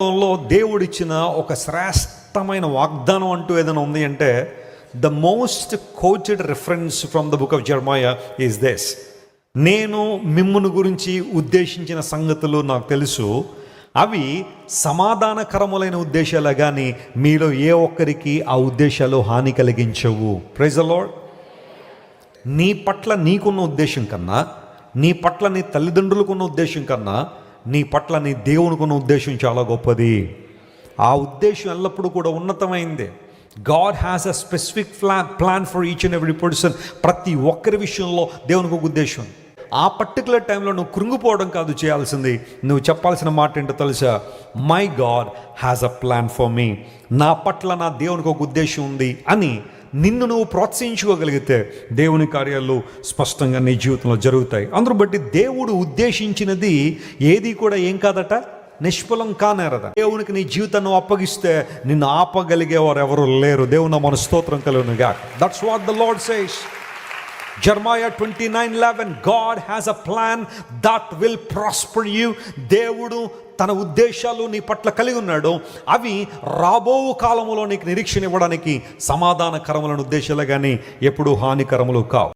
దేవుడిచ్చిన ఒక శ్రేష్టమైన వాగ్దానం అంటూ ఏదైనా ఉంది అంటే the most quoted reference from the book of Jeremiah is this: నేను మిమ్మును గురించి ఉద్దేశించిన సంగతులు నాకు తెలుసు, అవి సమాధానకరములైన ఉద్దేశాలు కానీ మీలో ఏ ఒక్కరికి ఆ ఉద్దేశాలు హాని కలిగించవు. Praise the lord. నీ పట్ల నీకున్న ఉద్దేశం కన్నా, నీ పట్ల నీ తల్లిదండ్రులకున్న ఉద్దేశం కన్నా, నీ పట్ల నీ దేవునికున్న ఉద్దేశం చాలా గొప్పది. ఆ ఉద్దేశం ఎల్లప్పుడూ కూడా ఉన్నతమైంది. God has a specific plan for each and every person. ప్రతి ఒక్కరి విషయంలో దేవునికి ఒక ఉద్దేశం. ఆ పర్టికులర్ టైంలో నువ్వు కృంగిపోవడం కాదు చేయాల్సింది. నువ్వు చెప్పాల్సిన మాట ఏంటో తెలుసా? My God has a plan for me. నా పట్ల నా దేవునికి ఒక ఉద్దేశం ఉంది అని నిన్ను నువ్వు ప్రోత్సహించుకోగలిగితే దేవుని కార్యాలు స్పష్టంగా నీ జీవితంలో జరుగుతాయి. అందును బట్టి దేవుడు ఉద్దేశించినది ఏది కూడా ఏం కాదట, నిష్ఫలం కానేరద. దేవునికి నీ జీవితాన్ని అప్పగిస్తే నిన్ను ఆపగలిగేవారు ఎవరు లేరు. దేవుని మన స్తోత్రం కలుగునుగా. That's what the Lord says. Jeremiah 29:11, God has a plan that will prosper you. దేవుడు తన ఉద్దేశాలు నీ పట్ల కలిగి ఉన్నాడు. అవి రాబో కాలములో నీకు నిరీక్షణ ఇవ్వడానికి సమాధానకరములైన ఉద్దేశాలు కానీ ఎప్పుడూ హానికరములు కావు.